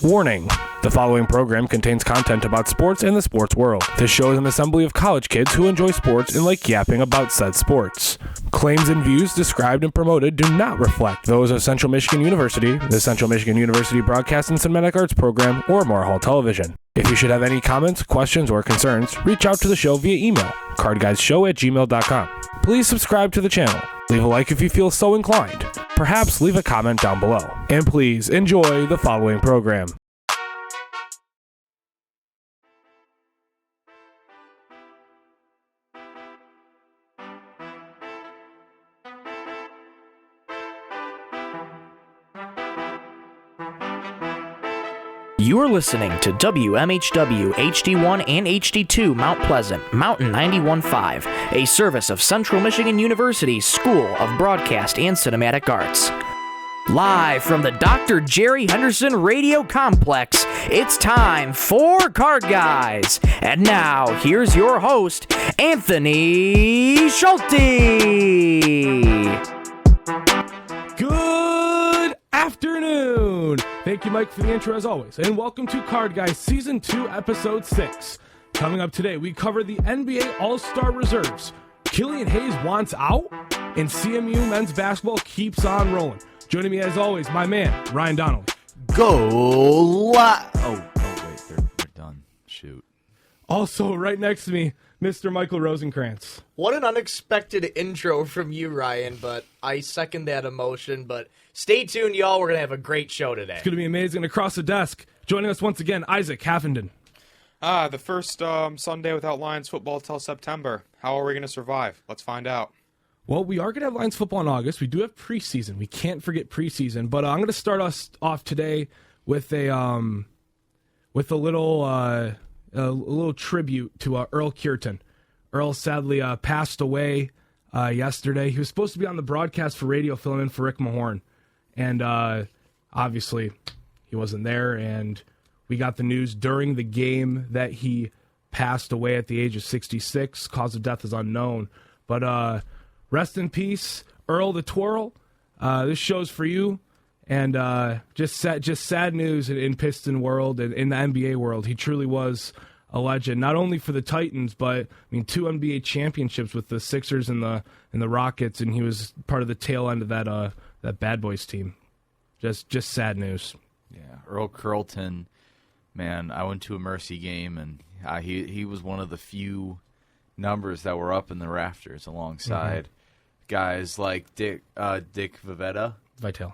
Warning. The following program contains content about sports and the sports world. This show is an assembly of college kids who enjoy sports and like yapping about said sports. Claims and views described and promoted do not reflect those of Central Michigan University, the Central Michigan University Broadcast and Cinematic Arts Program, or Moore Hall Television. If you should have any comments, questions, or concerns, reach out to the show via email, cardguyshow@gmail.com. Please subscribe to the channel. Leave a like if you feel so inclined. Perhaps leave a comment down below. And please enjoy the following program. You are listening to WMHW HD1 and HD2 Mount Pleasant, Mountain 91.5, a service of Central Michigan University School of Broadcast and Cinematic Arts. Live from the Dr. Jerry Henderson Radio Complex, it's time for Card Guys. And now, here's your host, Anthony Schulte. Good afternoon. Thank you, Mike, for the intro as always. And welcome to Card Guys Season 2, Episode 6. Coming up today, we cover the NBA All-Star Reserves. Killian Hayes wants out, and CMU men's basketball keeps on rolling. Joining me as always, my man, Ryan Donnelly. Oh, wait, they're done. Shoot. Also, right next to me, Mr. Michael Rosenkranz. What an unexpected intro from you, Ryan, but I second that emotion. But stay tuned, y'all. We're going to have a great show today. It's going to be amazing. Across the desk, joining us once again, Izaak Haffenden. The first Sunday without Lions football till September. How are we going to survive? Let's find out. Well, we are going to have Lions football in August. We do have preseason. We can't forget preseason. But I'm going to start us off today with a little tribute to Earl Cureton. Earl sadly passed away yesterday. He was supposed to be on the broadcast for radio, filling in for Rick Mahorn. And obviously, he wasn't there. And we got the news during the game that he passed away at the age of 66. Cause of death is unknown. But rest in peace, Earl the Twirl. This show's for you. And just sad news in Piston world and in the NBA world. He truly was a legend, not only for the Titans, but two NBA championships with the Sixers and the Rockets, and he was part of the tail end of that Bad Boys team. Just sad news. Yeah, Earl Cureton, man, I went to a Mercy game, and he was one of the few numbers that were up in the rafters alongside guys like Dick Vitale. Vitale?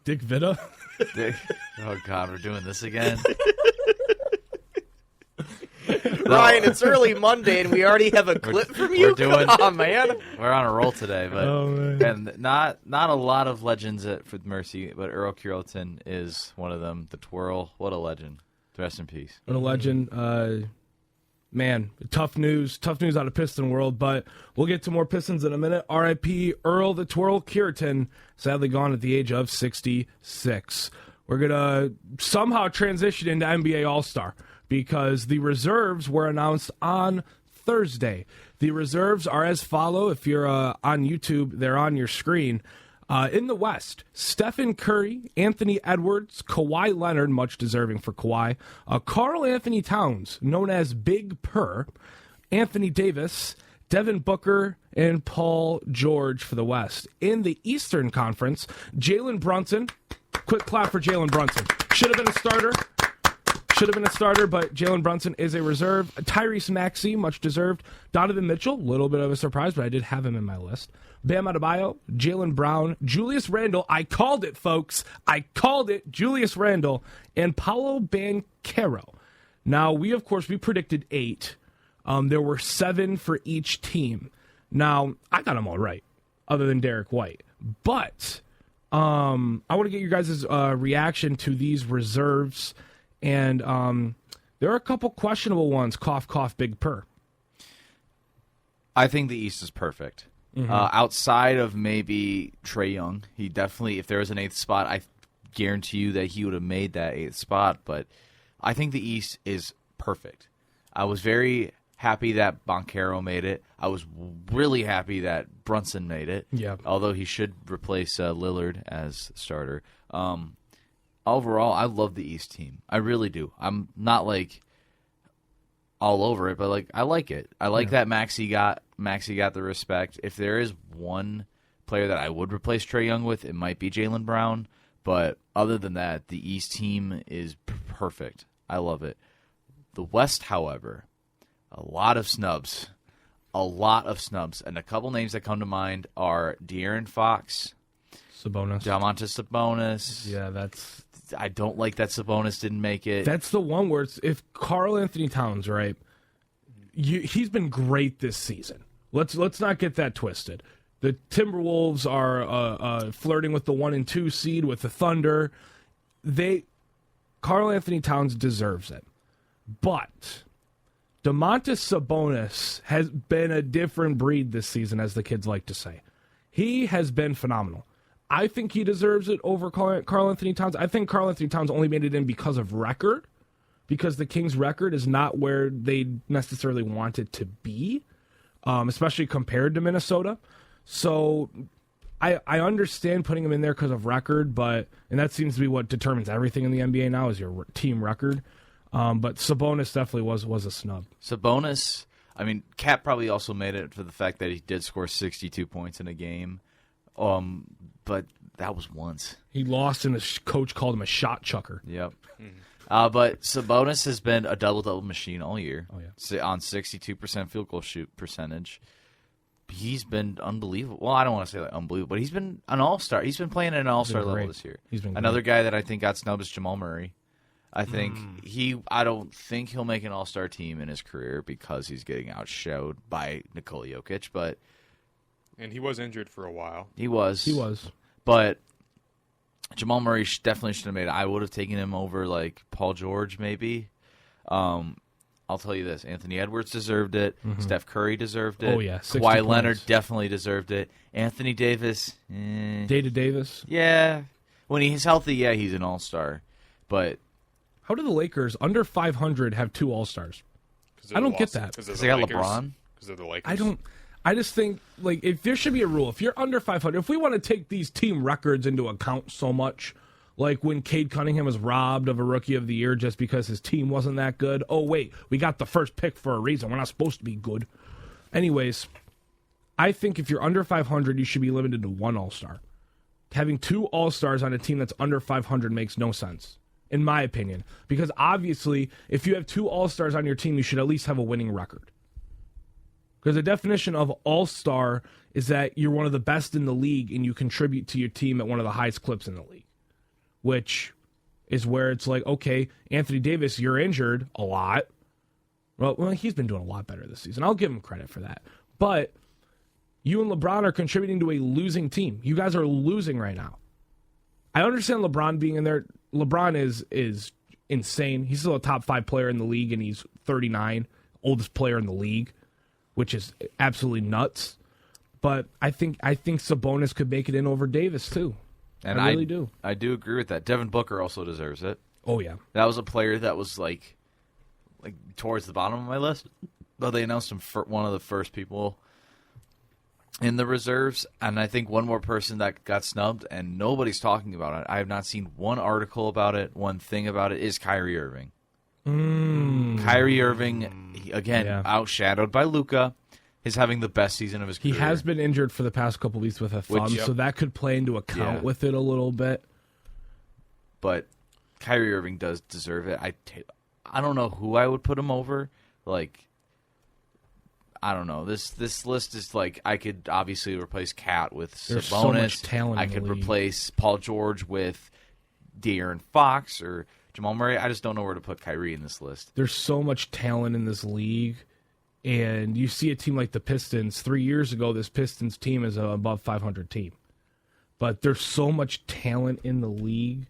Dick Vita? Oh, God, we're doing this again? Ryan, it's early Monday, and we already have a clip from you? Come on, man. We're on a roll today, but man. And not a lot of legends for Mercy, but Earl Cureton is one of them. The Twirl, what a legend. Rest in peace. What a legend. Man, tough news out of Piston world, but we'll get to more Pistons in a minute. R.I.P. Earl the Twirl Cureton, sadly gone at the age of 66. We're going to somehow transition into NBA All-Star because the reserves were announced on Thursday. The reserves are as follow. If you're on YouTube, they're on your screen. In the West, Stephen Curry, Anthony Edwards, Kawhi Leonard, much deserving for Kawhi, Karl-Anthony Towns, known as Big Purr, Anthony Davis, Devin Booker, and Paul George for the West. In the Eastern Conference, Jalen Brunson, quick clap for Jalen Brunson. Should have been a starter, but Jalen Brunson is a reserve. Tyrese Maxey, much deserved. Donovan Mitchell, a little bit of a surprise, but I did have him in my list. Bam Adebayo, Jaylen Brown, Julius Randle. I called it, folks. I called it. Julius Randle and Paolo Banchero. Now, we predicted 8. There were 7 for each team. Now, I got them all right, other than Derek White. But I want to get you guys' reaction to these reserves. And there are a couple questionable ones. Cough, cough, Big Purr. I think the East is perfect. Outside of maybe Trae Young, he definitely, if there was an 8th spot, I guarantee you that he would have made that 8th spot. But I think the East is perfect. I was very happy that Boncaro made it. I was really happy that Brunson made it. Yeah. Although he should replace Lillard as starter. Overall, I love the East team. I really do. I'm not like all over it, but like I like it. I like that Maxey got the respect. If there is one player that I would replace Trae Young with, it might be Jaylen Brown. But other than that, the East team is perfect. I love it. The West, however, a lot of snubs. And a couple names that come to mind are De'Aaron Fox, Domantas Sabonis. Yeah, I don't like that Sabonis didn't make it. that's the one where if Karl-Anthony Towns, right, he's been great this season. Let's not get that twisted. The Timberwolves are flirting with the 1 and 2 seed with the Thunder. Karl-Anthony Towns deserves it. But Domantas Sabonis has been a different breed this season, as the kids like to say. He has been phenomenal. I think he deserves it over Karl-Anthony Towns. I think Karl-Anthony Towns only made it in because of record, because the Kings' record is not where they necessarily want it to be, especially compared to Minnesota. So I understand putting him in there because of record, and that seems to be what determines everything in the NBA now is your team record. But Sabonis definitely was a snub. Sabonis, I mean, Cat probably also made it for the fact that he did score 62 points in a game. But that was once. He lost and the coach called him a shot chucker. Yep. But Sabonis has been a double-double machine all year. Oh, yeah. On 62% field goal shoot percentage. He's been unbelievable. Well, I don't want to say like unbelievable, but he's been an all-star. He's been playing at an all-star level this year. He's been Another great. guy that I think got snubbed is Jamal Murray. I don't think he'll make an all-star team in his career because he's getting outshowed by Nikola Jokic, but And he was injured for a while. He was. But Jamal Murray definitely should have made it. I would have taken him over like Paul George maybe. I'll tell you this. Anthony Edwards deserved it. Mm-hmm. Steph Curry deserved it. Oh, yeah. Kawhi Leonard definitely deserved it. Anthony Davis. Data Davis. Yeah. When he's healthy, yeah, he's an all-star. But how do the Lakers under 500 have 2 all-stars? I don't get that. Because they got LeBron? Because they're the Lakers. I just think, like, if there should be a rule. If you're under 500, if we want to take these team records into account so much, like when Cade Cunningham was robbed of a Rookie of the Year just because his team wasn't that good. Oh, wait, we got the first pick for a reason. We're not supposed to be good. Anyways, I think if you're under 500, you should be limited to 1 all-star. Having 2 all-stars on a team that's under 500 makes no sense, in my opinion. Because obviously, if you have 2 all-stars on your team, you should at least have a winning record. Because the definition of all-star is that you're one of the best in the league and you contribute to your team at one of the highest clips in the league. Which is where it's like, okay, Anthony Davis, you're injured a lot. Well, he's been doing a lot better this season. I'll give him credit for that. But you and LeBron are contributing to a losing team. You guys are losing right now. I understand LeBron being in there. LeBron is insane. He's still a top 5 player in the league, and he's 39, oldest player in the league, which is absolutely nuts. But I think Sabonis could make it in over Davis too. And I really do. I do agree with that. Devin Booker also deserves it. Oh yeah, that was a player that was like towards the bottom of my list, but they announced him for one of the first people in the reserves. And I think one more person that got snubbed, and nobody's talking about it. I have not seen one article about it, one thing about it, is Kyrie Irving. Kyrie Irving, again, outshadowed by Luka, is having the best season of his career. He has been injured for the past couple weeks with a thumb, so that could play into account with it a little bit. But Kyrie Irving does deserve it. I don't know who I would put him over. Like, I don't know. This list is like, I could obviously replace Cat with There's Sabonis. So much talent I in could the league. replace Paul George with De'Aaron Fox or Jamal Murray. I just don't know where to put Kyrie in this list. There's so much talent in this league. And you see a team like the Pistons. 3 years ago, this Pistons team is an above 500 team. But there's so much talent in the league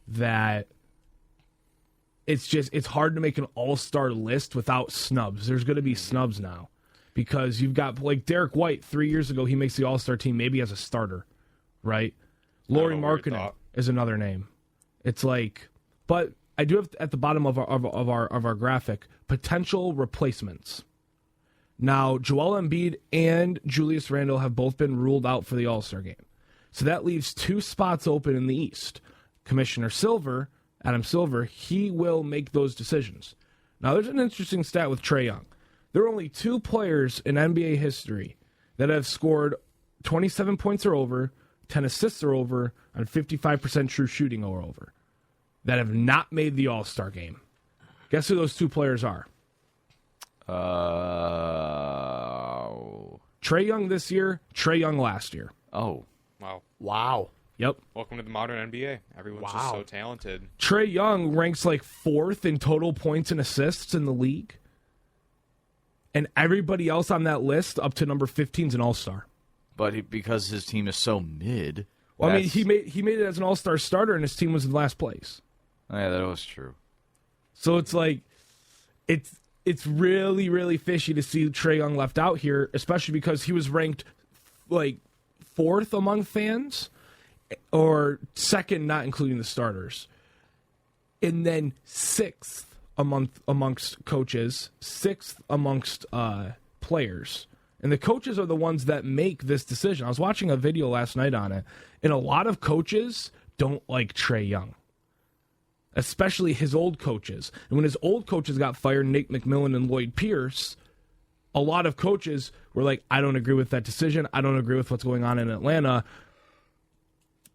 that it's hard to make an all-star list without snubs. There's going to be snubs now. Because you've got, like, Derek White, 3 years ago, he makes the all-star team maybe as a starter, right? Lauri Markkanen is another name. It's like, but I do have at the bottom of our graphic potential replacements. Now, Joel Embiid and Julius Randle have both been ruled out for the All-Star game. So that leaves 2 spots open in the East. Commissioner Silver, Adam Silver, he will make those decisions. Now, there's an interesting stat with Trae Young. There are only 2 players in NBA history that have scored 27 points or over, 10 assists or over, and 55% true shooting or over that have not made the All-Star game. Guess who those 2 players are? Trae Young this year, Trae Young last year. Oh. Wow. Yep. Welcome to the modern NBA. Everyone's just so talented. Trae Young ranks like 4th in total points and assists in the league. And everybody else on that list up to number 15 is an all-star. But because his team is so mid. Well, I mean, he made it as an all-star starter, and his team was in last place. Oh, yeah, that was true. So it's like, it's really, really fishy to see Trae Young left out here, especially because he was ranked like 4th among fans, or 2nd, not including the starters, and then 6th amongst coaches, 6th amongst players. And the coaches are the ones that make this decision. I was watching a video last night on it, and a lot of coaches don't like Trae Young, especially his old coaches. And when his old coaches got fired, Nate McMillan and Lloyd Pierce, a lot of coaches were like, I don't agree with that decision. I don't agree with what's going on in Atlanta.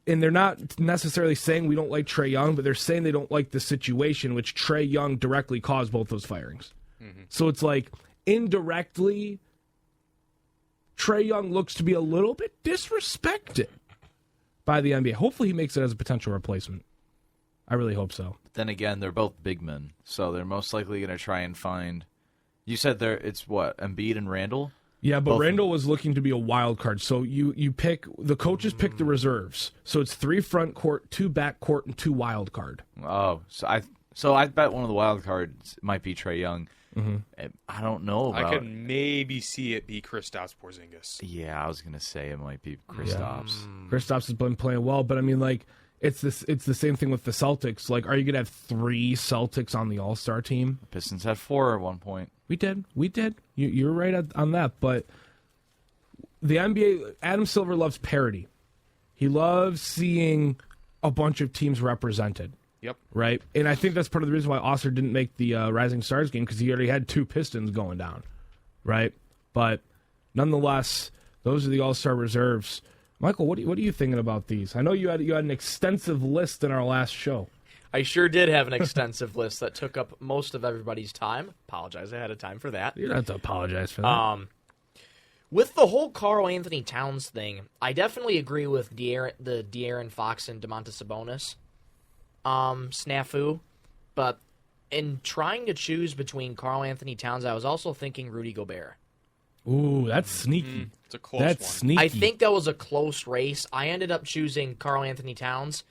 And they're not necessarily saying we don't like Trae Young, but they're saying they don't like the situation, which Trae Young directly caused both those firings. Mm-hmm. So it's like, indirectly, Trae Young looks to be a little bit disrespected by the NBA. Hopefully he makes it as a potential replacement. I really hope so. But then again, they're both big men, so they're most likely going to try and find... You said it's what, Embiid and Randle? Yeah, but Randle was looking to be a wild card. So you pick, the coaches pick the reserves. So it's 3 front court, 2 back court, and 2 wild card. Oh, so I bet one of the wild cards might be Trae Young. Mm-hmm. I don't know about... I could maybe see it be Kristaps Porzingis. Yeah, I was going to say it might be Kristaps. Kristaps has been playing well, but I mean, like, it's the same thing with the Celtics. Like, are you going to have 3 Celtics on the All-Star team? The Pistons had 4 at one point. We did. You're right on that, but the NBA, Adam Silver loves parity. He loves seeing a bunch of teams represented. Yep. Right? And I think that's part of the reason why Oster didn't make the Rising Stars game, because he already had 2 Pistons going down. Right? But nonetheless, those are the All-Star reserves. Michael, what are you thinking about these? I know you had an extensive list in our last show. I sure did have an extensive list that took up most of everybody's time. Apologize ahead of time for that. You don't have to apologize for that. With the whole Karl-Anthony Towns thing, I definitely agree with the De'Aaron Fox and Domantas Sabonis snafu. But in trying to choose between Karl-Anthony Towns, I was also thinking Rudy Gobert. Ooh, that's sneaky. It's a close one. Sneaky. I think that was a close race. I ended up choosing Karl-Anthony Towns,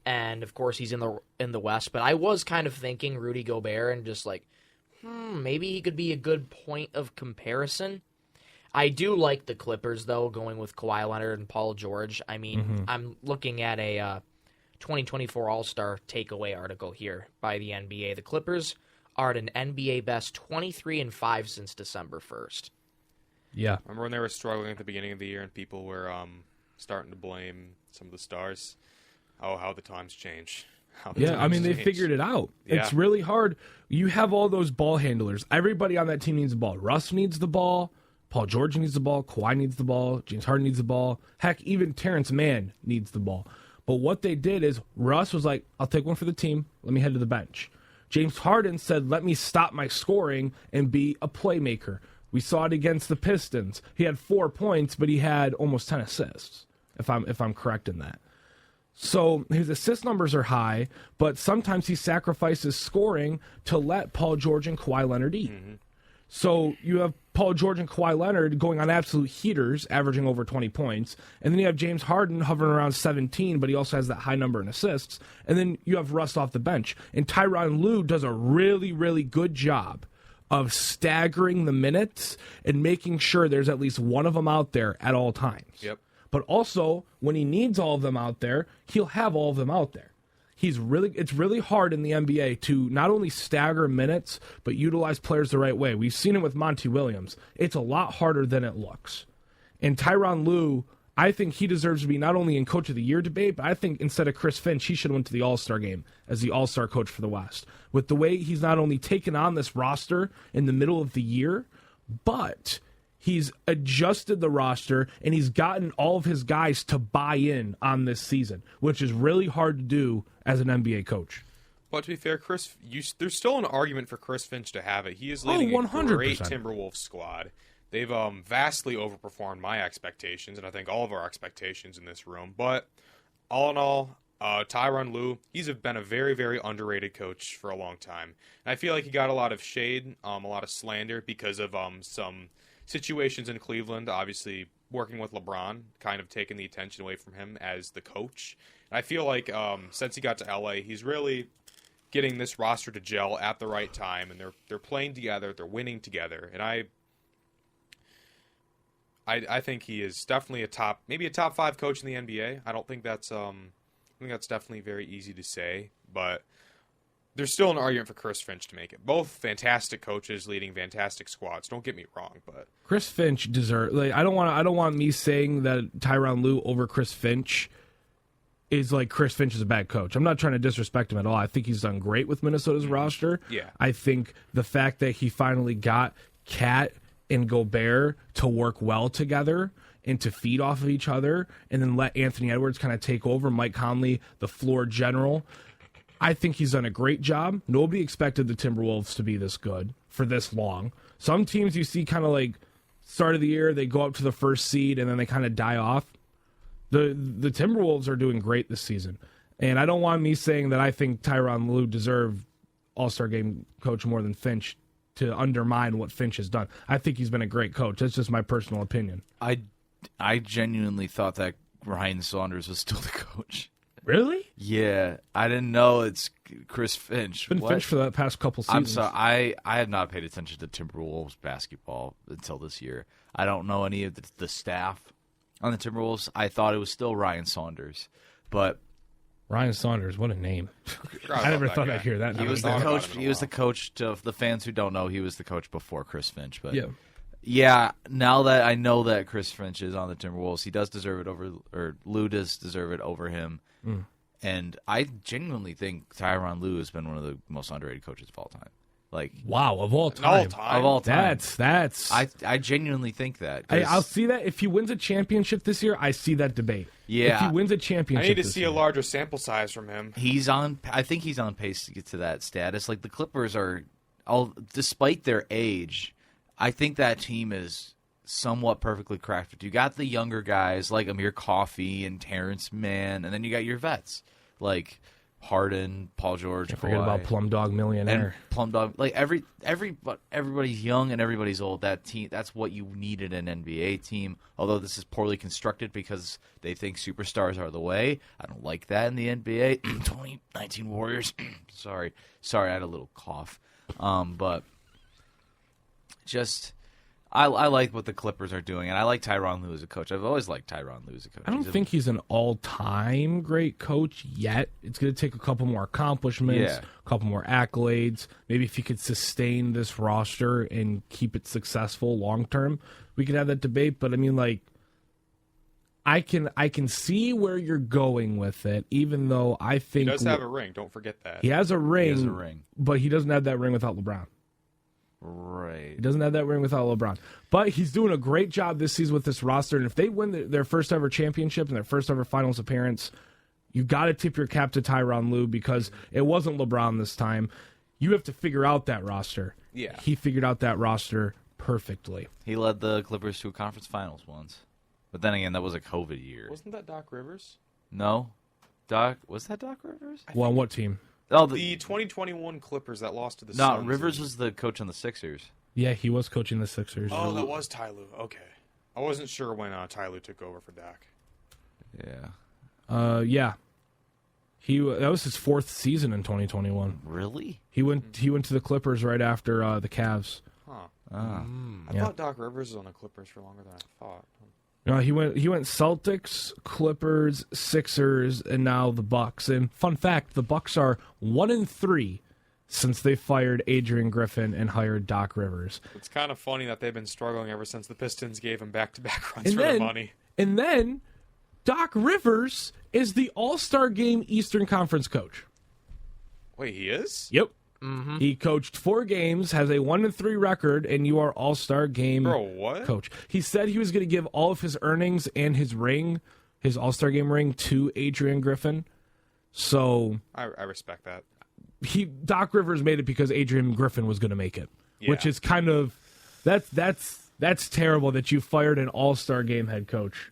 and of course he's in the West. But I was kind of thinking Rudy Gobert, and just like, maybe he could be a good point of comparison. I do like the Clippers, though, going with Kawhi Leonard and Paul George. I mean, I'm looking at a 2024 All-Star takeaway article here by the NBA. The Clippers are at an NBA best 23-5 since December 1st. Yeah. Remember when they were struggling at the beginning of the year and people were starting to blame some of the stars? Oh, how the times change. I mean, they figured it out. Yeah. It's really hard. You have all those ball handlers. Everybody on that team needs the ball. Russ needs the ball. Paul George needs the ball. Kawhi needs the ball. James Harden needs the ball. Heck, even Terrence Mann needs the ball. But what they did is Russ was like, I'll take one for the team. Let me head to the bench. James Harden said, let me stop my scoring and be a playmaker. We saw it against the Pistons. He had 4 points, but he had almost 10 assists, if I'm correct in that. So his assist numbers are high, but sometimes he sacrifices scoring to let Paul George and Kawhi Leonard eat. Mm-hmm. So you have Paul George and Kawhi Leonard going on absolute heaters, averaging over 20 points. And then you have James Harden hovering around 17, but he also has that high number in assists. And then you have Russ off the bench. And Tyronn Lue does a really, really good job of staggering the minutes and making sure there's at least one of them out there at all times. Yep. But also, when he needs all of them out there, he'll have all of them out there. it's really hard in the NBA to not only stagger minutes, but utilize players the right way. We've seen it with Monty Williams. It's a lot harder than it looks. And Tyronn Lue, I think he deserves to be not only in Coach of the Year debate, but I think instead of Chris Finch, he should have went to the All-Star game as the All-Star coach for the West. With the way he's not only taken on this roster in the middle of the year, but he's adjusted the roster and he's gotten all of his guys to buy in on this season, which is really hard to do as an NBA coach. But to be fair, there's still an argument for Chris Finch to have it. He is leading a 100%. great Timberwolves squad. They've vastly overperformed my expectations, and I think all of our expectations in this room. But all in all, Tyronn Lue, he's been a very, very underrated coach for a long time. And I feel like he got a lot of shade, a lot of slander because of some situations in Cleveland, obviously working with LeBron, kind of taking the attention away from him as the coach. And I feel like since he got to LA, he's really getting this roster to gel at the right time, and they're playing together, they're winning together, and I think he is definitely maybe a top 5 coach in the NBA. I think that's definitely very easy to say, but there's still an argument for Chris Finch to make it. Both fantastic coaches leading fantastic squads. Don't get me wrong, but Chris Finch deserves. I don't want me saying that Tyronn Lue over Chris Finch is like Chris Finch is a bad coach. I'm not trying to disrespect him at all. I think he's done great with Minnesota's roster. Yeah. I think the fact that he finally got Cat and Gobert to work well together and to feed off of each other and then let Anthony Edwards kind of take over, Mike Conley, the floor general. I think he's done a great job. Nobody expected the Timberwolves to be this good for this long. Some teams you see kind of like start of the year, they go up to the first seed and then they kind of die off. The Timberwolves are doing great this season. And I don't want me saying that I think Tyronn Lue deserved All-Star Game coach more than Finch to undermine what Finch has done. I think he's been a great coach. That's just my personal opinion. I genuinely thought that Ryan Saunders was still the coach. Really? Yeah, I didn't know it's Chris Finch. It's been Finch for the past couple seasons. I'm sorry, I have not paid attention to Timberwolves basketball until this year. I don't know any of the staff on the Timberwolves. I thought it was still Ryan Saunders, but Ryan Saunders, what a name! I never thought I'd hear that. He was the coach. He was the coach. To the fans who don't know, he was the coach before Chris Finch. But yeah. Now that I know that Chris Finch is on the Timberwolves, he does deserve it over, or Lue does deserve it over him. And I genuinely think Tyronn Lue has been one of the most underrated coaches of all time. Like, wow, of all time. Of all time. That's. I genuinely think that. I'll see that if he wins a championship this year. I see that debate. Yeah, if he wins a championship, I need to see a larger sample size from him. I think he's on pace to get to that status. Like the Clippers are, despite their age, I think that team is somewhat perfectly crafted. You got the younger guys like Amir Coffey and Terrence Mann, and then you got your vets like Harden, Paul George. Can't forget about Plum Dog Millionaire. And Plum Dog, like everybody's young and everybody's old. That team, that's what you need in an NBA team. Although this is poorly constructed because they think superstars are the way. I don't like that in the NBA. 2019 Warriors. Sorry, I had a little cough. But just. I like what the Clippers are doing, and I like Tyronn Lue as a coach. I've always liked Tyronn Lue as a coach. I don't think he's an all-time great coach yet. It's going to take a couple more accomplishments, a couple more accolades. Maybe if he could sustain this roster and keep it successful long-term, we could have that debate. But, I mean, like, I can see where you're going with it, even though I think... He does have a ring. Don't forget that. He has a ring, but he doesn't have that ring without LeBron. Right. He doesn't have that ring without LeBron. But he's doing a great job this season with this roster. And if they win their first ever championship and their first ever finals appearance, you got to tip your cap to Tyronn Lue because it wasn't LeBron this time. You have to figure out that roster. Yeah. He figured out that roster perfectly. He led the Clippers to a conference finals once. But then again, that was a COVID year. Wasn't that Doc Rivers? No. Was that Doc Rivers? Well, on what team? Oh, the 2021 Clippers that lost to the No, Suns. Rivers was the coach on the Sixers. Yeah, he was coaching the Sixers. Oh, that was Ty Lue. Okay. I wasn't sure when Ty Lue took over for Doc. Yeah. Yeah. That was his 4th season in 2021. Really? He went to the Clippers right after the Cavs. Huh. Ah. I thought Doc Rivers was on the Clippers for longer than I thought. No, he went Celtics, Clippers, Sixers, and now the Bucks. And fun fact, the Bucks are 1-3 since they fired Adrian Griffin and hired Doc Rivers. It's kind of funny that they've been struggling ever since the Pistons gave him back-to-back runs for their money. And then Doc Rivers is the All-Star Game Eastern Conference coach. Wait, he is? Yep. Mm-hmm. He coached 4 games, has a 1-3 record, and you are All-Star Game coach. He said he was going to give all of his earnings and his ring, his All-Star Game ring, to Adrian Griffin. So I respect that. Doc Rivers made it because Adrian Griffin was going to make it, which is kind of that's terrible that you fired an All-Star Game head coach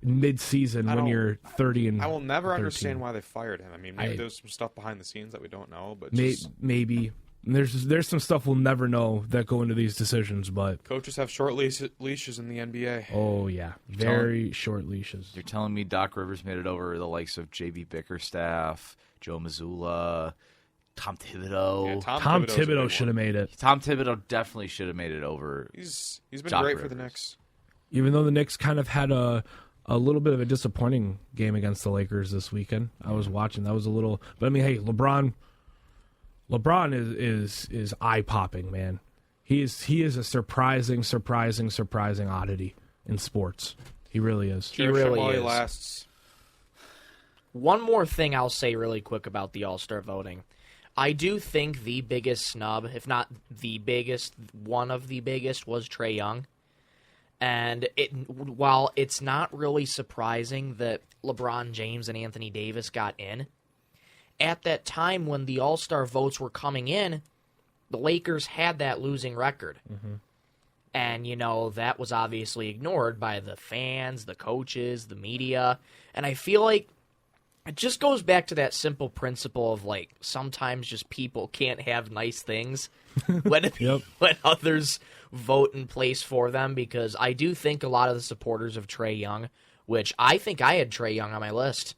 mid-season when you're 30 and I will never 13. understand why they fired him. I mean, maybe there's some stuff behind the scenes that we don't know, but maybe there's some stuff we'll never know that go into these decisions. But coaches have short leashes in the NBA. Oh yeah, very short leashes. You're telling me Doc Rivers made it over the likes of J.B. Bickerstaff, Joe Mazzulla, Tom Thibodeau. Yeah, Tom Thibodeau should have made it. Tom Thibodeau definitely should have made it over. He's been Doc great Rivers. for the Knicks. Even though the Knicks kind of had a little bit of a disappointing game against the Lakers this weekend. I was watching. That was a little, but I mean, hey, LeBron is eye popping, man. He is a surprising oddity in sports. He really is. He really While he is. lasts. One more thing I'll say really quick about the All-Star voting. I do think the biggest snub, if not the biggest, one of the biggest, was Trae Young. And while it's not really surprising that LeBron James and Anthony Davis got in, at that time when the All-Star votes were coming in, the Lakers had that losing record. Mm-hmm. And, that was obviously ignored by the fans, the coaches, the media. And I feel like it just goes back to that simple principle of, sometimes just people can't have nice things when others vote in place for them, because I do think a lot of the supporters of Trae Young, which I think I had Trae Young on my list,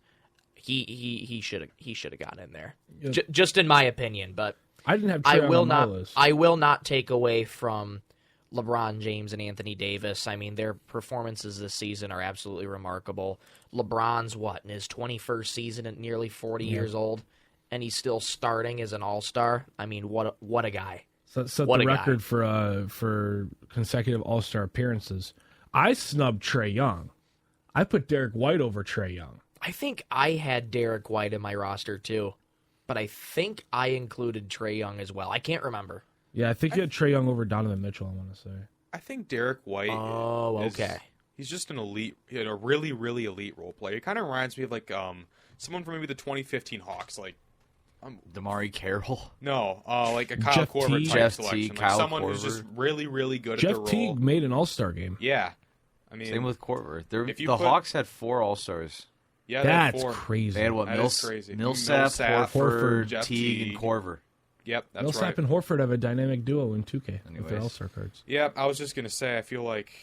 he should have gotten in there. Yep. Just in my opinion, but I didn't have Trae on my list. I will not take away from LeBron James and Anthony Davis. I mean, their performances this season are absolutely remarkable. LeBron's in his 21st season at nearly 40 years old, and he's still starting as an All-Star. I mean, what a guy. Set the record for consecutive All-Star appearances. I snubbed Trae Young. I put Derek White over Trae Young. I think I had Derek White in my roster too, but I think I included Trae Young as well. I can't remember. Yeah, I think you had Trae Young over Donovan Mitchell, I want to say. I think Derek White. Oh, okay. He's just an elite, a really, really elite role player. He kind of reminds me of someone from maybe the 2015 Hawks, Damari Carroll. No, like a Kyle Jeff Korver Teague. type Jeff selection. Teague, Kyle someone Korver. who's just really, really good Jeff at the Teague role. made an All-Star game. Yeah. I mean, Same with Korver. if Hawks had 4 All-Stars. Yeah, That's four. crazy. They had what? That is crazy. Millsap, Horford, Horford, Jeff Teague, and Korver. Yep, that's Millsap right. and Horford have a dynamic duo in 2K with their Anyways. All-Star cards. Yeah, I was just going to say, I feel like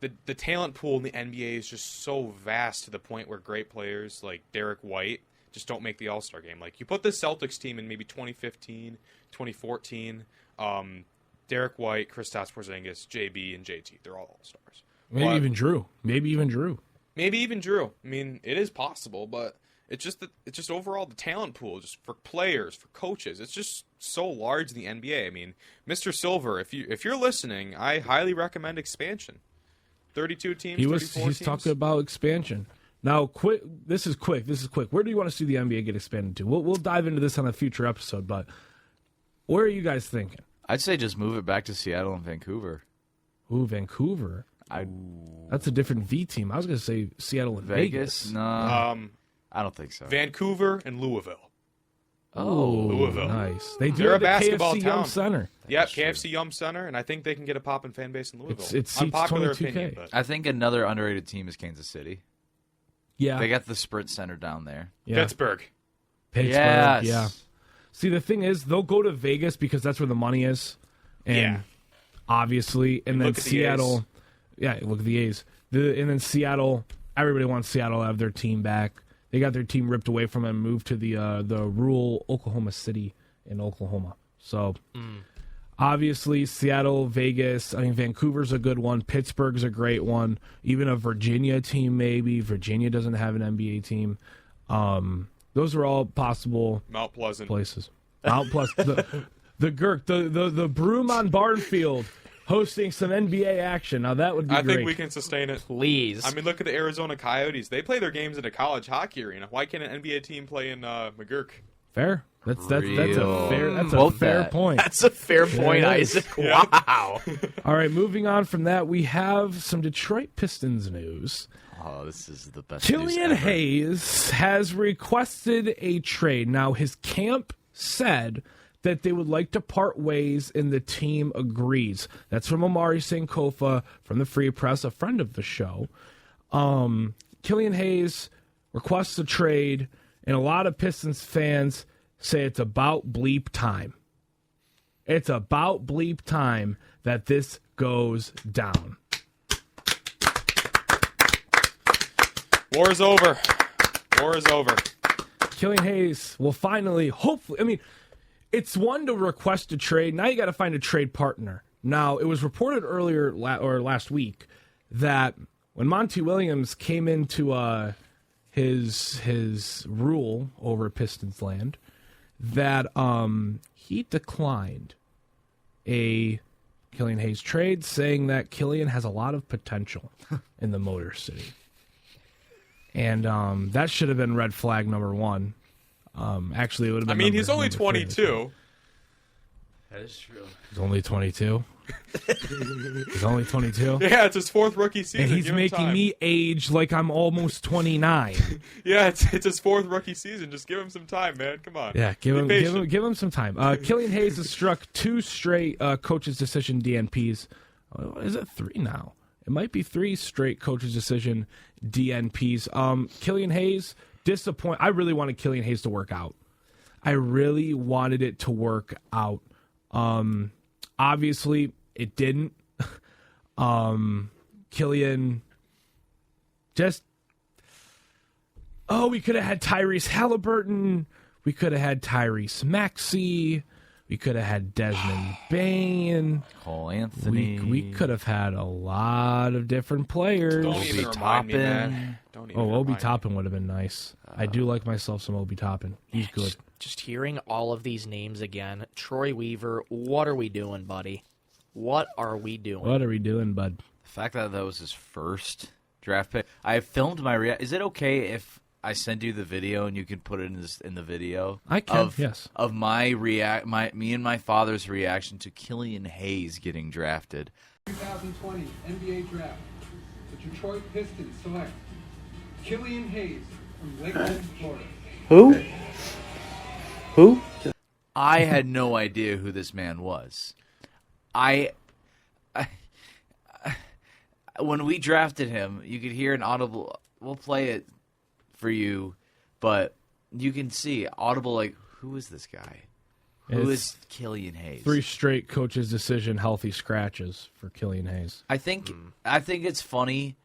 the talent pool in the NBA is just so vast to the point where great players like Derek White just don't make the All-Star game. Like, you put the Celtics team in maybe 2015, 2014, Derek White, Kristaps Porzingis, JB, and JT, they're all All-Stars. Maybe even Drew. Maybe even Drew. I mean, it is possible, but it's just overall the talent pool, just for players, for coaches, it's just so large in the NBA. I mean, Mr. Silver, if you're listening, I highly recommend expansion. 32 teams, 34 He's teams. talking about expansion. Now, This is quick. Where do you want to see the NBA get expanded to? We'll dive into this on a future episode, but where are you guys thinking? I'd say just move it back to Seattle and Vancouver. Ooh, Vancouver. That's a different V team. I was going to say Seattle and Vegas. No, I don't think so. Vancouver and Louisville. Oh, Louisville. Nice. They do They're have a the basketball KFC town. Yum Center. Yep, KFC Yum Center, and I think they can get a poppin' fan base in Louisville. It seats Unpopular 22K. opinion, but I think another underrated team is Kansas City. Yeah. They got the Sprint Center down there. Yeah. Pittsburgh. Pittsburgh. Yeah. See, the thing is, they'll go to Vegas because that's where the money is. And Yeah. obviously, and then Look at the Seattle. A's. Yeah, look at the A's. And then Seattle, everybody wants Seattle to have their team back. They got their team ripped away from them and moved to the rural Oklahoma City in Oklahoma. So Obviously, Seattle, Vegas, I mean, Vancouver's a good one. Pittsburgh's a great one. Even a Virginia team, maybe. Virginia doesn't have an NBA team. Those are all possible Mount Pleasant places. Mount Pleasant. The Gurk, the Broom on Barnfield hosting some NBA action. Now, that would be great. I think we can sustain it. Please. I mean, look at the Arizona Coyotes. They play their games in a college hockey arena. Why can't an NBA team play in McGurk? Fair. That's a Quote fair that. point. That's a fair point, Isaac. Yeah. Wow. All right, moving on from that, we have some Detroit Pistons news. Oh, this is the best. Killian news ever. Hayes has requested a trade. Now, his camp said that they would like to part ways, and the team agrees. That's from Amari Sankofa from the Free Press, a friend of the show. Killian Hayes requests a trade, and a lot of Pistons fans say it's about bleep time. It's about bleep time that this goes down. War is over. War is over. Killian Hayes will finally, hopefully, I mean, it's one to request a trade. Now you got to find a trade partner. Now, it was reported earlier or last week that when Monty Williams came into his rule over Pistons land, that he declined a Killian Hayes trade, saying that Killian has a lot of potential in the Motor City. And that should have been red flag number one. Actually, it would have been. I mean, he's only 22. That is true. He's only 22. He's only 22. Yeah, it's his fourth rookie season. And he's Give him making time. me age like I'm almost 29. Yeah, it's his fourth rookie season. Just give him some time, man. Come on. Yeah, Be give patient. him some time. Killian Hayes has struck 2 straight coaches' decision DNPs. Is it 3 now? It might be 3 straight coaches' decision DNPs. Killian Hayes, disappoint. I really wanted Killian Hayes to work out. I really wanted it to work out. Obviously, it didn't. Killian just... we could have had Tyrese Halliburton. We could have had Tyrese Maxey. We could have had Desmond Bain. Karl-Anthony. We could have had a lot of different players. Don't even remind me, man. Don't even Obi remind me. Toppin would have been nice. I do like myself some Obi Toppin. He's good. Just hearing all of these names again. Troy Weaver, what are we doing, buddy? What are we doing? What are we doing, bud? The fact that was his first draft pick. I filmed my Is it okay if I send you the video and you can put it in the video? I can, yes. Of me and my father's reaction to Killian Hayes getting drafted. 2020 NBA Draft. The Detroit Pistons select Killian Hayes from Lakeland, Florida. Who? I had no idea who this man was. When we drafted him, you could hear an audible. We'll play it for you, but you can see audible like, who is this guy? Who is Killian Hayes? 3 straight coaches' decision healthy scratches for Killian Hayes. I think it's funny.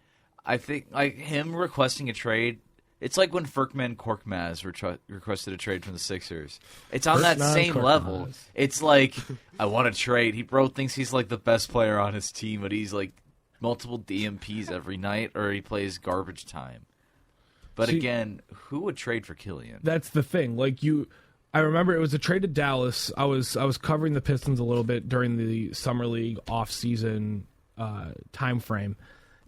I think like him requesting a trade. It's like when Furkman Korkmaz requested a trade from the Sixers. It's on that same level. It's like, I want a trade. He thinks he's like the best player on his team, but he's like multiple DMPs every night, or he plays garbage time. But again, who would trade for Killian? That's the thing. Like I remember it was a trade to Dallas. I was covering the Pistons a little bit during the summer league off-season time frame,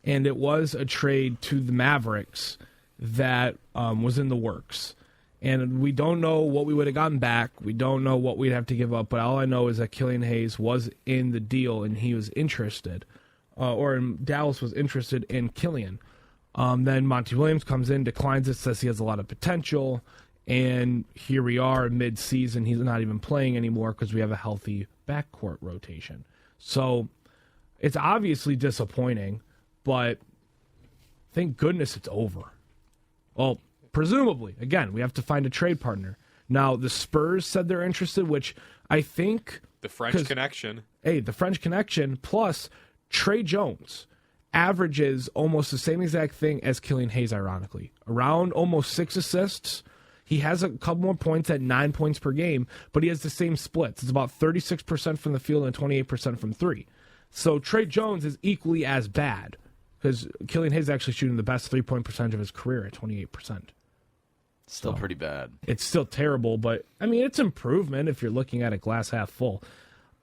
and it was a trade to the Mavericks that was in the works. And we don't know what we would have gotten back. We don't know what we'd have to give up. But all I know is that Killian Hayes was in the deal, and he was interested, Dallas was interested in Killian. Then Monty Williams comes in, declines it, says he has a lot of potential. And here we are mid-season. He's not even playing anymore because we have a healthy backcourt rotation. So it's obviously disappointing, but thank goodness it's over. Well, presumably, again, we have to find a trade partner. Now, the Spurs said they're interested, which I think... The French connection. Hey, the French connection, plus Trey Jones averages almost the same exact thing as Killian Hayes, ironically. Around almost 6 assists. He has a couple more points at 9 points per game, but he has the same splits. It's about 36% from the field and 28% from three. So Trey Jones is equally as bad because Killian Hayes is actually shooting the best 3-point percentage of his career at 28%. Still pretty bad. It's still terrible, but I mean, it's improvement if you're looking at it glass half full.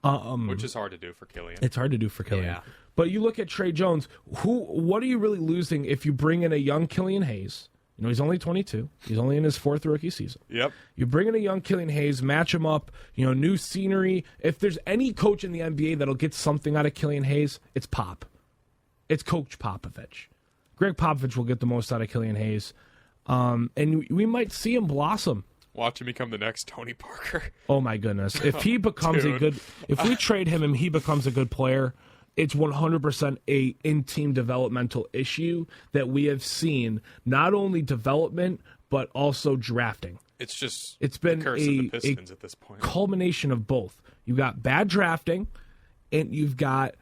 Which is hard to do for Killian. It's hard to do for Killian. Yeah. But you look at Trey Jones, what are you really losing if you bring in a young Killian Hayes? You know, he's only 22. He's only in his fourth rookie season. Yep. You bring in a young Killian Hayes, match him up, new scenery. If there's any coach in the NBA that'll get something out of Killian Hayes, it's Pop. It's Coach Popovich. Greg Popovich will get the most out of Killian Hayes. And we might see him blossom. Watch him become the next Tony Parker. Oh my goodness. If he becomes if we trade him and he becomes a good player, it's 100% a in-team developmental issue that we have seen, not only development, but also drafting. It's been the curse of the Pistons at this point. Culmination of both. You've got bad drafting, and you've got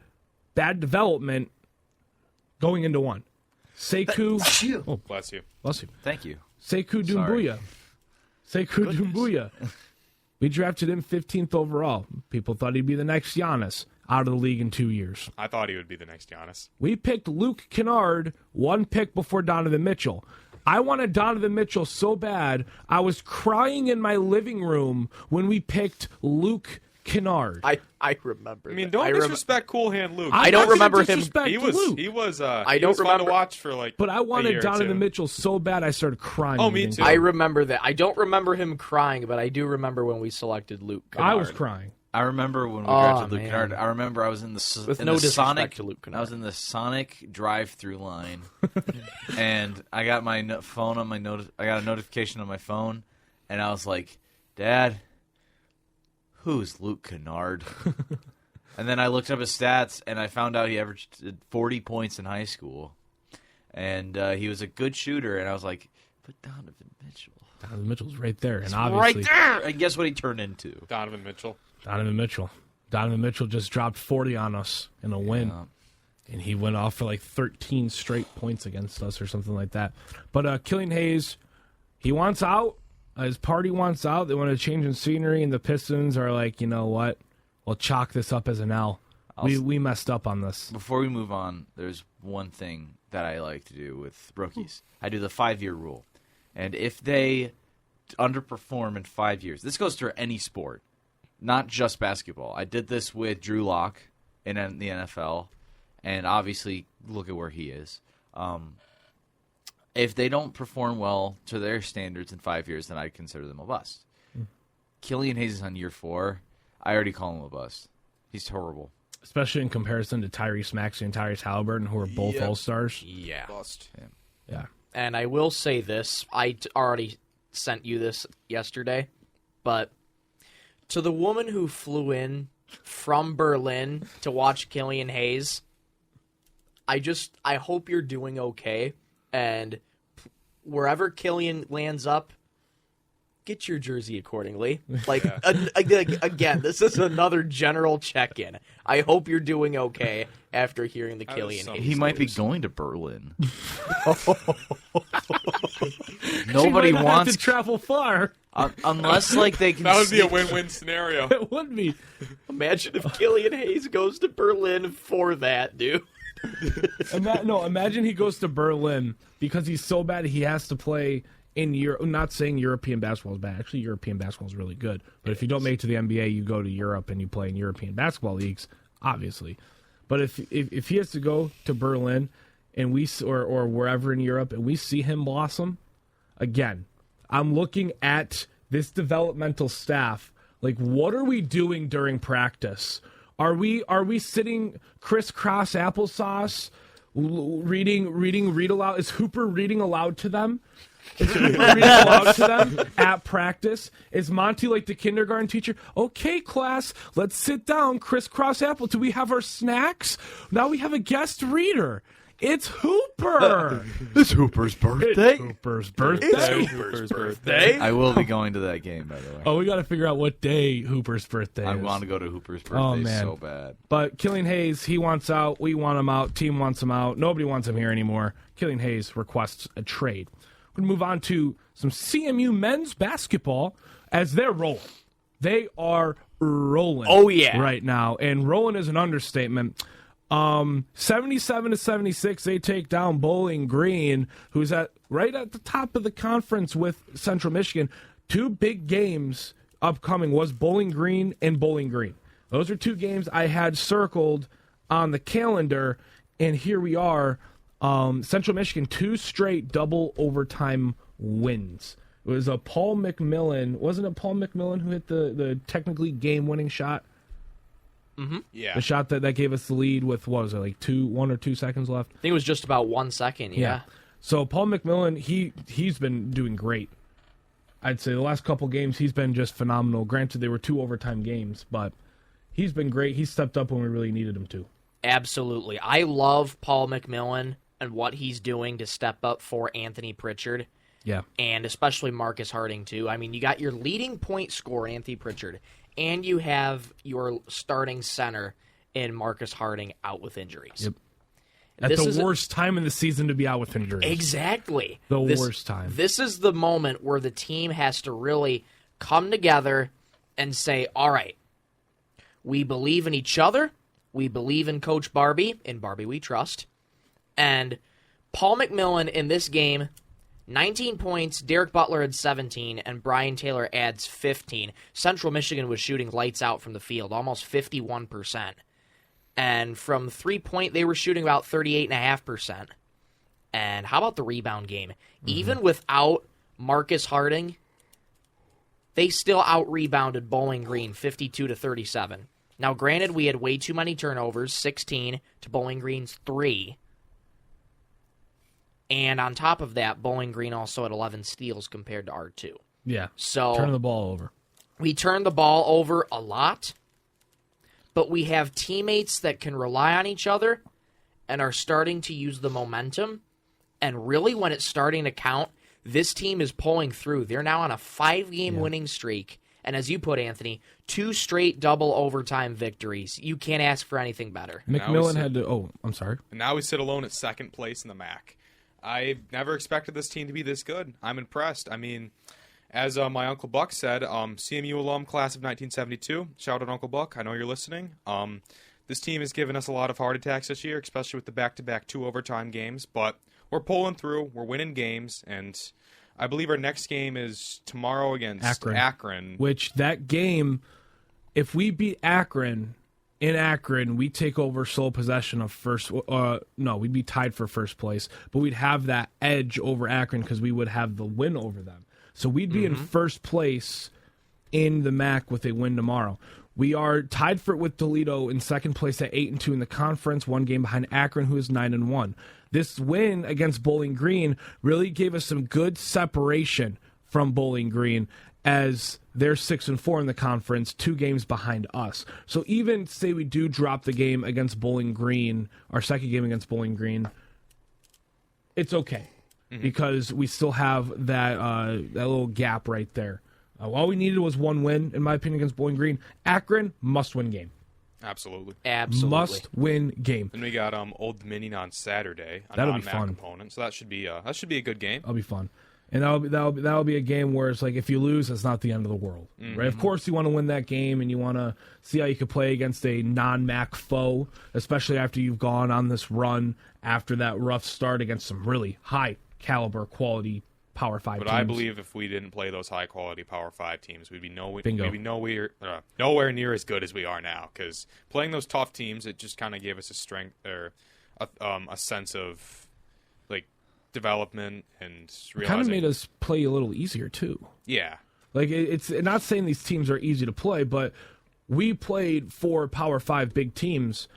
bad development going into one. Sekou. Oh, bless you. Bless you. Thank you. Sekou Doumbouya. Sekou Doumbouya. We drafted him 15th overall. People thought he'd be the next Giannis. Out of the league in 2 years. I thought he would be the next Giannis. We picked Luke Kennard one pick before Donovan Mitchell. I wanted Donovan Mitchell so bad, I was crying in my living room when we picked Luke Kennard. I remember. I mean, don't disrespect Cool Hand Luke. I don't remember him. He was fun to watch for like. But I wanted Donovan Mitchell so bad, I started crying. Oh, me too. I remember that. I don't remember him crying, but I do remember when we selected Luke Kennard. I was crying. I remember when we drafted Luke man. Kennard. I remember I was in the With in no the disrespect Sonic. to Luke Kennard. I was in the Sonic drive-through line, and I got my phone on my I got a notification on my phone, and I was like, "Dad, who's Luke Kennard?" And then I looked up his stats, and I found out he averaged 40 points in high school, and he was a good shooter. And I was like, "But Donovan Mitchell." Donovan Mitchell's right there, and Right obviously there. And guess what he turned into? Donovan Mitchell. Donovan Mitchell just dropped 40 on us in a win. And he went off for like 13 straight points against us or something like that. But Killian Hayes, he wants out. His party wants out. They want to change in scenery, and the Pistons are like, you know what? We'll chalk this up as an L. We messed up on this. Before we move on, there's one thing that I like to do with rookies. I do the 5-year rule. And if they underperform in 5 years, this goes through any sport, not just basketball. I did this with Drew Lock in the NFL, and obviously look at where he is. If they don't perform well to their standards in 5 years, then I consider them a bust. Killian Hayes is on year 4. I already call him a bust. He's horrible. Especially in comparison to Tyrese Maxey and Tyrese Halliburton, who are both All-Stars. Yeah. Bust. Yeah. And I will say this. I already sent you this yesterday, but to the woman who flew in from Berlin to watch Killian Hayes, I hope you're doing okay, and wherever Killian lands up, get your jersey accordingly. Like, again, this is another general check-in. I hope you're doing okay after hearing the Killian Hayes He might be news. going to Berlin. Nobody She might not have wants to travel far. unless like they can. That would be a sneak- win-win scenario. It would be. Imagine if Killian Hayes goes to Berlin for that, dude. Imagine he goes to Berlin because he's so bad he has to play in Europe. Not saying European basketball is bad. Actually, European basketball is really good. But if you don't make it to the NBA, you go to Europe and you play in European basketball leagues, obviously. But if he has to go to Berlin and or wherever in Europe and we see him blossom, again, I'm looking at this developmental staff. Like, what are we doing during practice? Are we sitting crisscross applesauce, reading read aloud? Is Hooper reading aloud to them? Is Hooper reading aloud to them at practice? Is Monty like the kindergarten teacher? Okay, class, let's sit down. Crisscross apple. Do we have our snacks? Now we have a guest reader. It's Hooper. It's Hooper's birthday. It's Hooper's birthday. It's Hooper's birthday. I will be going to that game, by the way. Oh, we got to figure out what day Hooper's birthday I is. want to go to Hooper's birthday Oh, man. so bad. But Killian Hayes, he wants out. We want him out. Team wants him out. Nobody wants him here anymore. Killian Hayes requests a trade. We're going to move on to some CMU men's basketball as they're rolling. They are rolling. Oh, yeah. Right now. And rolling is an understatement. 77-76, they take down Bowling Green, who's right at the top of the conference with Central Michigan. Two big games upcoming was Bowling Green and Bowling Green. Those are two games I had circled on the calendar, and here we are. Central Michigan, 2 straight double overtime wins. It was a Paul McMillan. Wasn't it Paul McMillan who hit the technically game-winning shot? Mm-hmm. Yeah. The shot that gave us the lead with, what was it, like 1 or 2 seconds left? I think it was just about 1 second, yeah. So Paul McMillan, he's been doing great. I'd say the last couple games he's been just phenomenal. Granted, they were 2 overtime games, but he's been great. He stepped up when we really needed him to. Absolutely. I love Paul McMillan and what he's doing to step up for Anthony Pritchard. Yeah. And especially Marcus Harding, too. I mean, you got your leading point scorer, Anthony Pritchard, and you have your starting center in Marcus Harding out with injuries. Yep. At the worst time in the season to be out with injuries. Exactly. The worst time. This is the moment where the team has to really come together and say, all right, we believe in each other. We believe in Coach Barbie. In Barbie we trust. And Paul McMillan in this game, 19 points, Derek Butler had 17, and Brian Taylor adds 15. Central Michigan was shooting lights out from the field, almost 51%. And from 3-point, they were shooting about 38.5%. And how about the rebound game? Mm-hmm. Even without Marcus Harding, they still out-rebounded Bowling Green 52-37. Now, granted, we had way too many turnovers, 16 to Bowling Green's 3. And on top of that, Bowling Green also had 11 steals compared to our 2. Yeah. So turning the ball over. We turned the ball over a lot, but we have teammates that can rely on each other and are starting to use the momentum. And really, when it's starting to count, this team is pulling through. They're now on a 5-game winning streak. And as you put, Anthony, 2 straight double overtime victories. You can't ask for anything better. McMillan had to... Oh, I'm sorry. And now we sit alone at second place in the MAC. I never expected this team to be this good. I'm impressed. I mean, as my Uncle Buck said, CMU alum class of 1972. Shout out Uncle Buck. I know you're listening. This team has given us a lot of heart attacks this year, especially with the back-to-back 2 overtime games. But we're pulling through. We're winning games. And I believe our next game is tomorrow against Akron. Which, that game, if we beat Akron... In Akron, we take over sole possession of first. No, we'd be tied for first place, but we'd have that edge over Akron because we would have the win over them. So we'd be in first place in the MAC with a win tomorrow. We are tied with Toledo in second place at 8-2 in the conference, 1 game behind Akron, who is 9-1. This win against Bowling Green really gave us some good separation from Bowling Green, as they're 6-4 in the conference, 2 games behind us. So even say we do drop the game against Bowling Green, our second game against Bowling Green, it's okay because we still have that little gap right there. All we needed was 1 win, in my opinion, against Bowling Green. Akron, must-win game. Absolutely. Must-win game. And we got Old Dominion on Saturday, a That'll be non-MAC fun. opponent, so that should be a good game. That'll be fun. And that'll be a game where it's like, if you lose, it's not the end of the world, right? Of course, you want to win that game, and you want to see how you could play against a non-MAC foe, especially after you've gone on this run after that rough start against some really high-caliber, quality Power 5 teams. But I believe if we didn't play those high-quality Power 5 teams, we'd be nowhere near as good as we are now. Because playing those tough teams, it just kind of gave us a strength or a sense of development and realizing. Kind of made us play a little easier too. Yeah. Like, it's not saying these teams are easy to play, but we played 4 Power 5 big teams.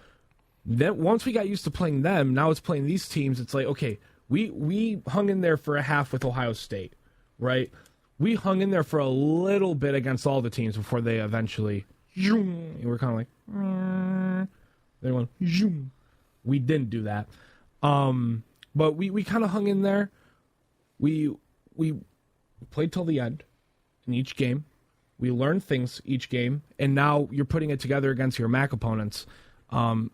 Then once we got used to playing them, now it's playing these teams. It's like, okay, we hung in there for a half with Ohio State, right? We hung in there for a little bit against all the teams before they eventually, and we're kind of like, they went, we didn't do that. But we kind of hung in there. We played till the end in each game. We learned things each game, and now you're putting it together against your MAC opponents.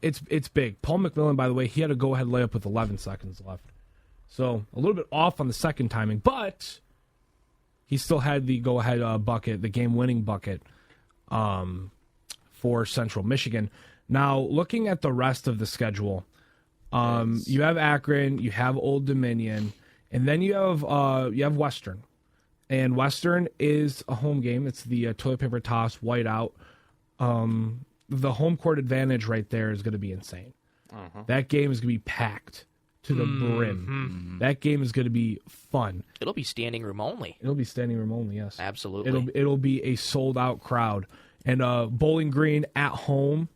It's big. Paul McMillan, by the way, he had a go-ahead layup with 11 seconds left. So a little bit off on the second timing, but he still had the go-ahead bucket, the game-winning bucket for Central Michigan. Now, looking at the rest of the schedule, you have Akron, you have Old Dominion, and then you have Western. And Western is a home game. It's the toilet paper toss, whiteout. The home court advantage right there is going to be insane. That game is going to be packed to the brim. That game is going to be fun. It'll be standing room only. It'll be standing room only, yes. Absolutely. It'll be a sold-out crowd. And Bowling Green at home.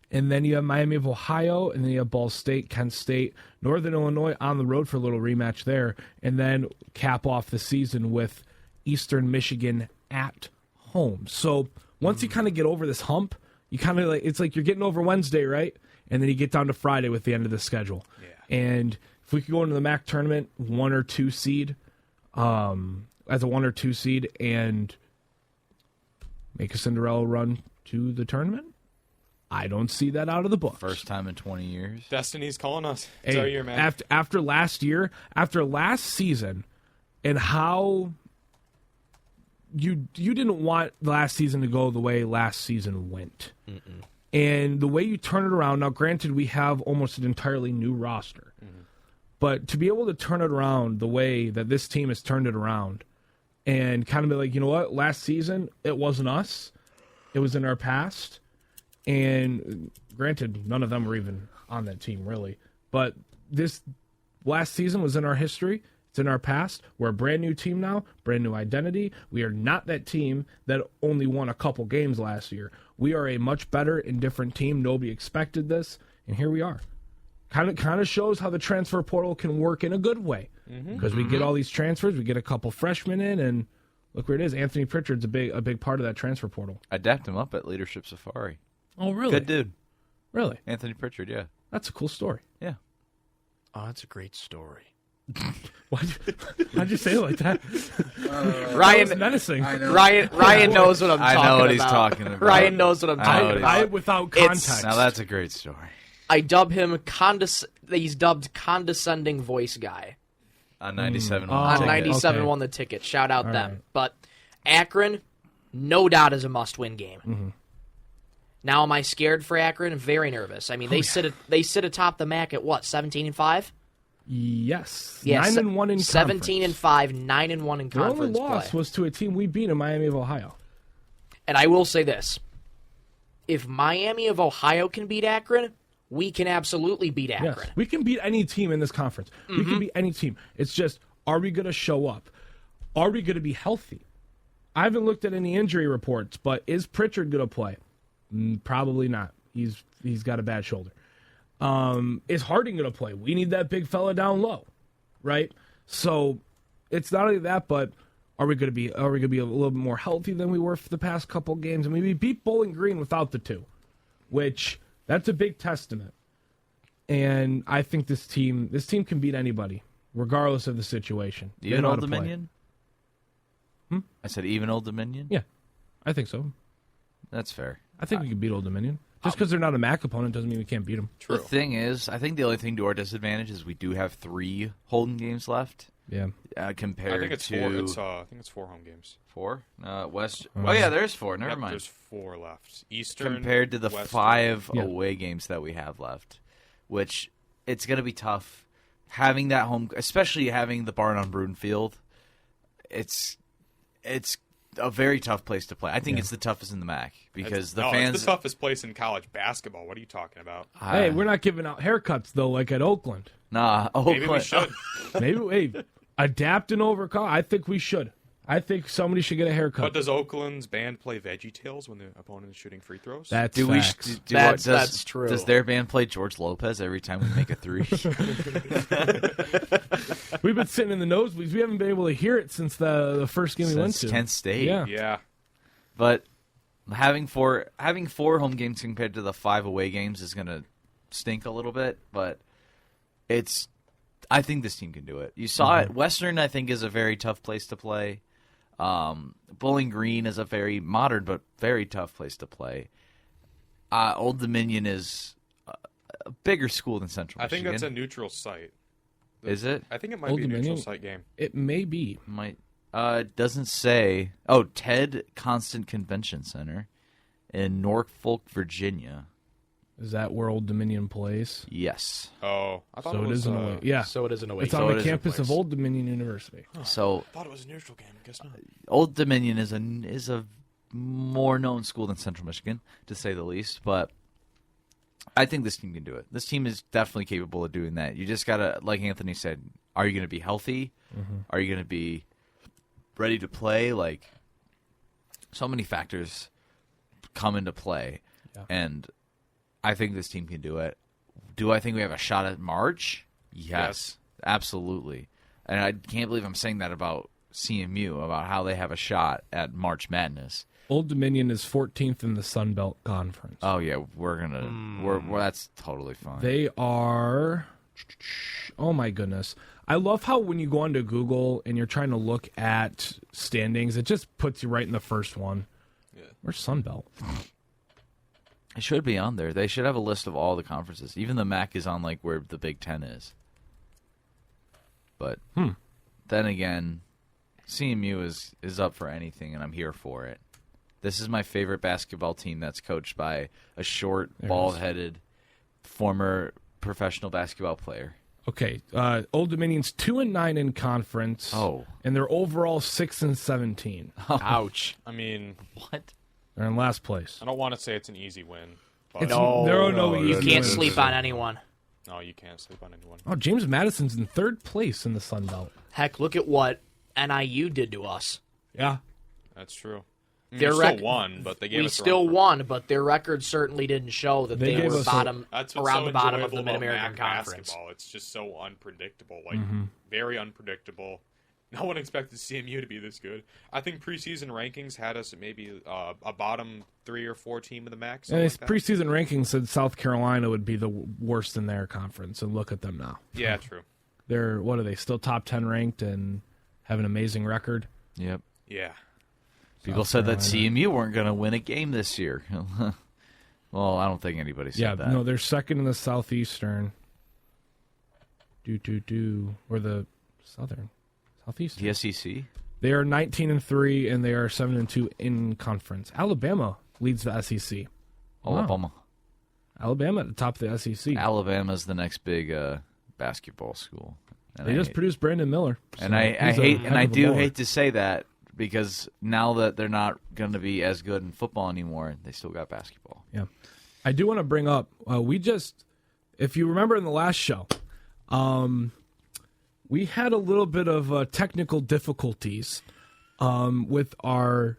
And then you have Miami of Ohio, and then you have Ball State, Kent State, Northern Illinois on the road for a little rematch there. And then cap off the season with Eastern Michigan at home. So once you kind of get over this hump, you kind of it's like you're getting over Wednesday, right? And then you get down to Friday with the end of the schedule. Yeah. And if we could go into the MAC tournament, 1 or 2 seed, as a 1 or 2 seed, and make a Cinderella run to the tournament, I don't see that out of the books. First time in 20 years. Destiny's calling us. It's our year, man. After last year, after last season, and how you didn't want last season to go the way last season went. And the way you turn it around, now granted we have almost an entirely new roster, but to be able to turn it around the way that this team has turned it around and kind of be like, you know what, last season it wasn't us, it was in our past. And granted, none of them were even on that team, really. But this last season was in our history. It's in our past. We're a brand new team now, brand new identity. We are not that team that only won a couple games last year. We are a much better and different team. Nobody expected this, and here we are. Kind of shows how the transfer portal can work in a good way. Because we get all these transfers, we get a couple freshmen in, and look where it is. Anthony Pritchard's a big part of that transfer portal. I dapped him up at Leadership Safari. Oh, really? Good dude. Really? Anthony Pritchard, yeah. That's a cool story. Yeah. Oh, that's a great story. Why'd you say it like that? Ryan, menacing. Ryan knows what I'm talking about. I know what he's talking about. Ryan knows what I'm talking about. Without context. Now that's a great story. I dub him he's dubbed condescending voice guy. On 97. On 97 okay. won the ticket. Shout out All them. right. But Akron, no doubt is a must-win game. Now, am I scared for Akron? Very nervous. I mean, they sit atop the MAC at what, 17-5? Yes. Yeah, 9-1 in conference. 17-5, 9-1 in conference The only loss play. was to a team we beat in Miami of Ohio. And I will say this. If Miami of Ohio can beat Akron, we can absolutely beat Akron. Yes. We can beat any team in this conference. We can beat any team. It's just, are we going to show up? Are we going to be healthy? I haven't looked at any injury reports, but is Pritchard going to play? Probably not. He's got a bad shoulder. Is Harding going to play? We need that big fella down low, right? So it's not only that, but are we going to be a little bit more healthy than we were for the past couple games? I mean, we beat Bowling Green without the two, which that's a big testament. And I think this team can beat anybody, regardless of the situation. Even Old Dominion? I said even Old Dominion? Yeah, I think so. That's fair. I think we can beat Old Dominion. Just because they're not a MAC opponent doesn't mean we can't beat them. The thing is, I think the only thing to our disadvantage is we do have 3 Holden games left. Yeah. Compared I think it's to 4. I think it's 4 home games. 4? West. Oh yeah, there's 4. Never Yep, mind. There's 4 left. Eastern Compared to the Western. 5 Yeah. away games that we have left, which it's going to be tough having that home, especially having the Barn on Bruin Field. It's a very tough place to play. I think it's the toughest in the MAC because fans. It's the toughest place in college basketball. What are you talking about? Hey, we're not giving out haircuts though, like at Oakland. Nah, Maybe we should. Maybe adapt and overcome. I think we should. I think somebody should get a haircut. But does Oakland's band play VeggieTales when the opponent is shooting free throws? That's Do we? facts. That's true. Does their band play George Lopez every time we make a 3? We've been sitting in the nosebleeds. We haven't been able to hear it since the first game we went Since to. Kent State. Yeah. Yeah. But having 4 home games compared to the 5 away games is going to stink a little bit. But I think this team can do it. You saw it. Western, I think, is a very tough place to play. Bowling Green is a very modern but very tough place to play. Old Dominion is a bigger school than Central I think Michigan. that's a neutral site. Is it? I think it might Old be a neutral Dominion? site game. It may be. Might. It doesn't say. Oh, Ted Constant Convention Center in Norfolk, Virginia. Is that where Old Dominion plays? Yes. Oh, I thought So it was. isn't away. Yeah. So it isn't a It's waste. on it the is a campus of place. Old Dominion University. So I thought it was a neutral game. I guess not. Old Dominion is a more known school than Central Michigan, to say the least. But I think this team can do it. This team is definitely capable of doing that. You just gotta, like Anthony said, are you going to be healthy? Are you going to be ready to play? Like, so many factors come into play, and I think this team can do it. Do I think we have a shot at March? Yes, absolutely. And I can't believe I'm saying that about CMU, about how they have a shot at March Madness. Old Dominion is 14th in the Sun Belt Conference. Oh yeah, we're that's totally fine. They are. Oh my goodness! I love how when you go onto Google and you're trying to look at standings, it just puts you right in the first one. Yeah. Where's Sun Belt? It should be on there. They should have a list of all the conferences. Even the MAC is on like where the Big Ten is. But then again, CMU is up for anything, and I'm here for it. This is my favorite basketball team that's coached by a short, bald-headed, former professional basketball player. Okay, Old Dominion's 2-9 in conference. Oh. And they're overall 6-17. Ouch. I mean, What? They're in last place. I don't want to say it's an easy win. But There are no You easy can't wins. sleep on anyone. No, you can't sleep on anyone. Oh, James Madison's in third place in the Sun Belt. Heck, look at what NIU did to us. Yeah. That's true. I mean, Their we rec- still won, but they gave We us a still run for- won, but their record certainly didn't show that They they gave were us a- bottom That's what's around so the bottom of enjoyable the about Mid-American MAC Conference. basketball. It's just so unpredictable, like very unpredictable. No one expected CMU to be this good. I think preseason rankings had us at maybe a bottom 3 or 4 team in the MAC. And something his like that. preseason ranking said South Carolina would be the worst in their conference, and look at them now. Yeah, true. They're, what are they, still top 10 ranked and have an amazing record? Yep. Yeah. People said that CMU weren't going to win a game this year. Well, I don't think anybody said that. No, they're second in the Southeastern. Or the Southern. Southeastern. The SEC? They are 19-3, and they are 7-2 in conference. Alabama leads the SEC. Alabama. Alabama at the top of the SEC. Alabama's the next big basketball school. And They just produced Brandon Miller. And so I he's a hate, heck and I of a do baller. hate to say that because now that they're not going to be as good in football anymore, they still got basketball. Yeah. I do want to bring up, if you remember in the last show, we had a little bit of technical difficulties with our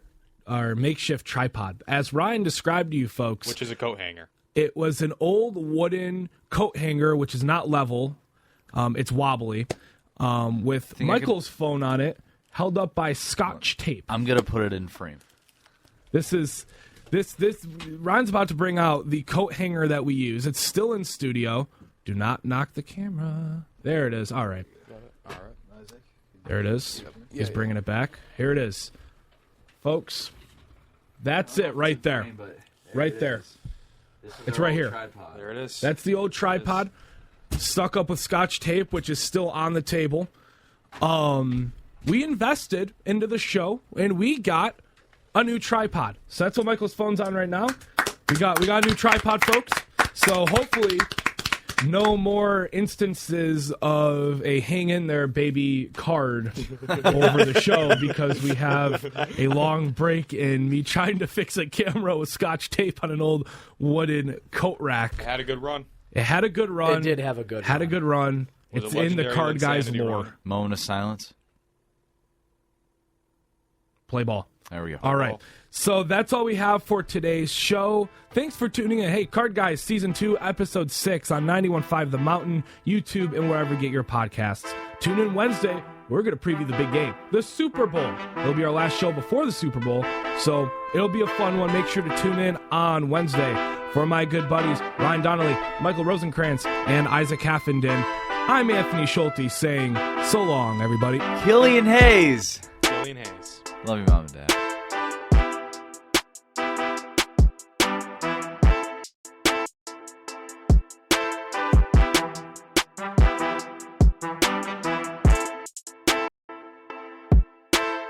makeshift tripod. As Ryan described to you folks, Which is a coat hanger. it was an old wooden coat hanger, which is not level. It's wobbly, with Michael's phone on it, held up by Scotch tape. I'm going to put it in frame. This Ryan's about to bring out the coat hanger that we use. It's still in studio. Do not knock the camera. There it is. All right. All right, Isaac. There it is. He's bringing it back. Here it is. Folks, that's it right there. Right there. It's right here. There it is. That's the old tripod stuck up with Scotch tape, which is still on the table. We invested into the show, and we got a new tripod. So that's what Michael's phone's on right now. We got a new tripod, folks. So hopefully no more instances of a hang in there baby card over the show because we have a long break in me trying to fix a camera with Scotch tape on an old wooden coat rack. It had a good run. It had a good run. It did have a good Had run. a good run. Was It's it in the legendary Card Guys Insanity lore. run? Moment of silence. Play ball. There we go. All right. So that's all we have for today's show. Thanks for tuning in. Hey, Card Guys, Season 2, Episode 6 on 91.5 The Mountain, YouTube, and wherever you get your podcasts. Tune in Wednesday. We're going to preview the big game, the Super Bowl. It'll be our last show before the Super Bowl, so it'll be a fun one. Make sure to tune in on Wednesday. For my good buddies, Ryan Donnelly, Michael Rosenkranz, and Izaak Haffenden, I'm Anthony Schulte saying so long, everybody. Killian Hayes. Killian Hayes. Love you, Mom and Dad.